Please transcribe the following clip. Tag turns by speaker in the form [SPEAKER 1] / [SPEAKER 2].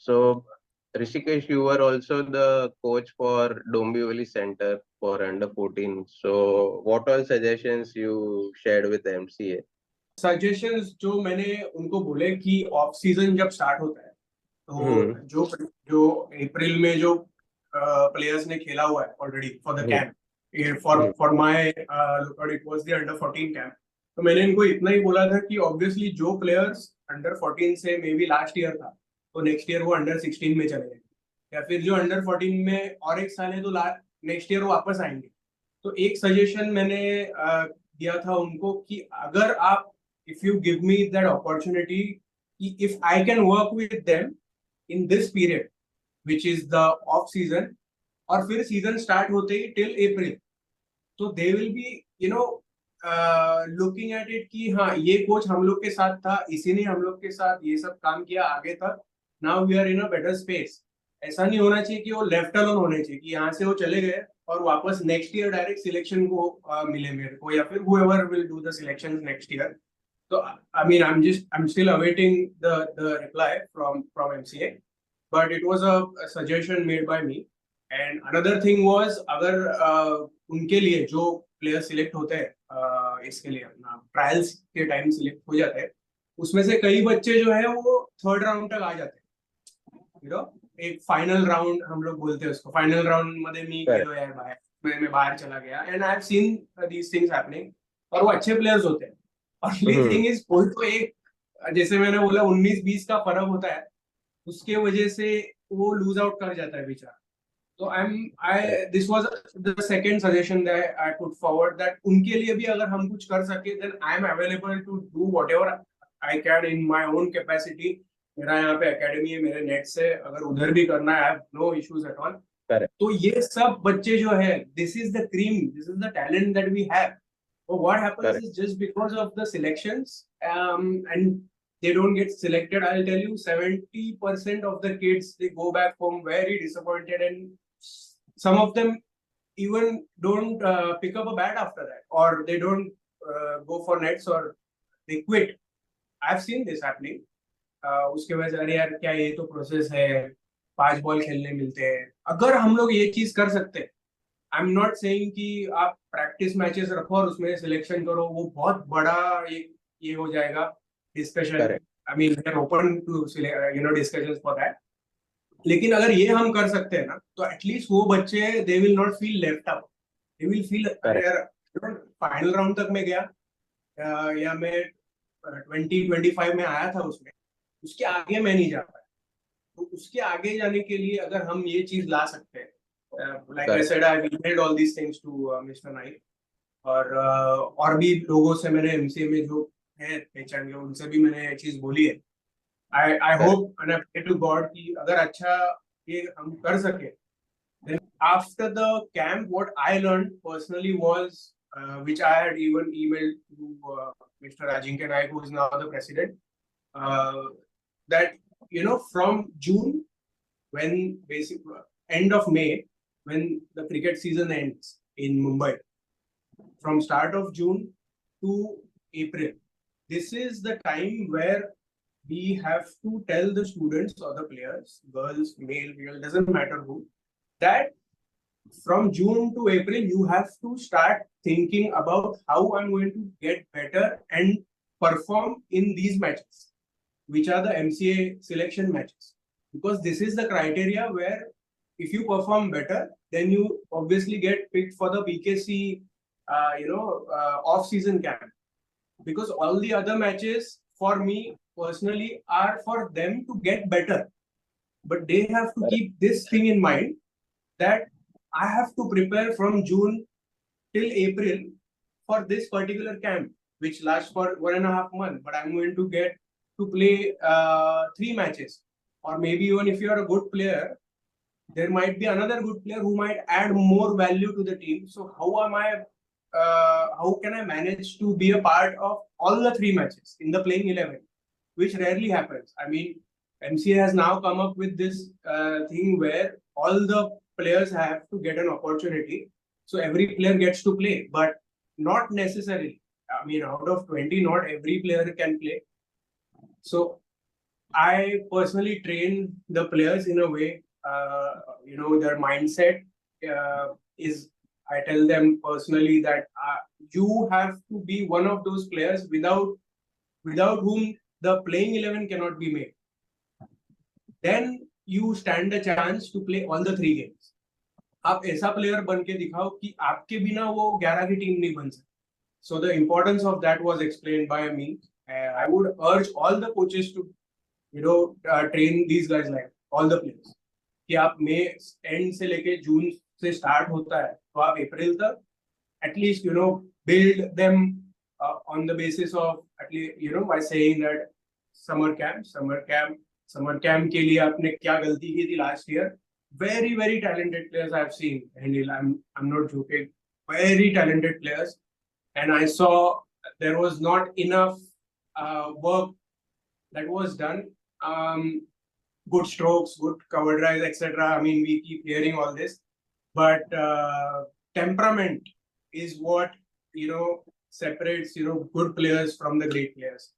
[SPEAKER 1] So, Rishikesh, you were also the coach for Dombivli Center for under 14. So, what all suggestions you shared with the MCA?
[SPEAKER 2] Suggestions जो मैंने उनको बोले कि off season जब start होता है तो जो जो अप्रैल में जो प्लेयर्स ने खेला हुआ है already for the camp for my it was the under 14 camp. तो मैंने इनको इतना ही बोला था कि ऑब्वियसली जो प्लेयर्स अंडर 14 से मे बी लास्ट ईयर था तो नेक्स्ट ईयर वो अंडर 16 में चले गए, या फिर जो अंडर 14 में और एक साल है तो नेक्स्ट ईयर वो वापस आएंगे। तो एक सजेशन मैंने दिया था उनको कि अगर आप if you give me that opportunity, if I can work with them in this period, which is the off season, और फिर सीजन स्टार्ट होते ही टिल अप्रैल, तो they will be looking at it कि हाँ ये कोच हम लोग के साथ था, इसी ने हम लोग के साथ ये सब काम किया आगे तक, now we are in a better space. ऐसा नहीं होना चाहिए कि वो लेफ्ट अलोन होने चाहिए कि यहाँ से वो चले गए और वापस नेक्स्ट ईयर डायरेक्ट सिलेक्शन को मिले मेरे को, या फिर whoever will do the selections next year. So I mean, I'm still awaiting the reply from MCA, but it was a suggestion made by me. And another thing was अगर उनके लिए जो प्लेयर सिलेक्ट होते हैं इसके लिए अपना trials के टाइम सिलेक्ट हो जाते हैं, उसमें से कई बच्चे जो है वो थर्ड राउंड तक आ जाते हैं। एक फाइनल राउंड हम लोग बोलते हैं उसको, फाइनल राउंड मध्ये मी गेलो यार बाहर, मैं बाहर चला गया, and I have seen these things happening, और वो अच्छे प्लेयर्स होते हैं। Only thing is कोई तो एक, जैसे मैंने बोला 19-20 का फर्क होता है, उसके वजह से वो लूज आउट कर जाता है बेचारा। तो this was the second suggestion that I put forward, that उनके लिए भी अगर हम कुछ कर सके then I am available to do whatever I can in my own capacity. मेरा यहाँ पे एकेडमी है, मेरे नेट से अगर उधर भी करना है, I have no issues at all. तो ये सब बच्चे जो है, this is the cream, this is the talent that we have. But what happens is just because of the selections and they don't get selected, I'll tell you 70% of the kids, they go back home very disappointed, and some of them even don't pick up a bat after that, or they don't go for nets, or they quit. I've seen this happening. उसके वजह से अरे यार क्या ये तो process है, 5 ball खेलने मिलते हैं। अगर हम लोग ये चीज कर सकते हैं, आई एम नॉट सेइंग कि आप प्रैक्टिस मैचेस रखो और उसमें सिलेक्शन करो, वो बहुत बड़ा ये हो जाएगा discussion. I mean we are open to discussions for that. लेकिन अगर ये हम कर सकते हैं ना, तो एटलीस्ट वो बच्चे they will not feel left out, they will feel यार फाइनल राउंड तक मैं गया, या मैं 2025 में आया था, उसमें उसके आगे मैं नहीं जा पाया। तो उसके आगे जाने के लिए अगर हम ये चीज ला सकते हैं, like I said, I've emailed all these things to Mr. Naik, और भी लोगों से मैंने एमसीए में जो है पहचान के उनसे भी मैंने ये चीज बोली है। I hope and I pray to God कि अगर अच्छा ये हम कर सके। Then after the camp, what I learned personally was, which I had even emailed to Mr. Ajinkya Naik, who is now the president, that from June, when basically end of May, when the cricket season ends in Mumbai, from start of June to April, this is the time where we have to tell the students or the players, girls, male, female, doesn't matter who, that from June to April, you have to start thinking about how I'm going to get better and perform in these matches, which are the MCA selection matches. Because this is the criteria where if you perform better, then you obviously get picked for the BKC, off-season camp. Because all the other matches, for me personally, are for them to get better. But they have to keep this thing in mind, that I have to prepare from June till April for this particular camp, which lasts for 1.5 months. But I'm going to get to play 3 matches. Or maybe even if you're a good player, there might be another good player who might add more value to the team. So how can I manage to be a part of all the 3 matches in the playing 11, which rarely happens. I mean, MCA has now come up with this thing where all the players have to get an opportunity. So every player gets to play, but not necessarily. I mean, out of 20, not every player can play. So I personally train the players in a way, their mindset is. I tell them personally that you have to be one of those players without whom the playing 11 cannot be made. Then you stand a chance to play all the 3 games. आप ऐसा player बन के दिखाओ कि आपके बिना वो 11 की टीम नहीं बन सकती. So the importance of that was explained by me. I would urge all the coaches to, train these guys like all the players. कि आप मई एंड से लेके जून से स्टार्ट होता है तो आप अप्रैल तक at least build them on the basis of at least by saying that summer camp के लिए आपने क्या गलती की थी last year. Very talented players I've seen, and I'm not joking. Very talented players, and I saw there was not enough work that was done. Good strokes, good cover drives, etc. I mean, we keep hearing all this, but temperament is what separates good players from the great players.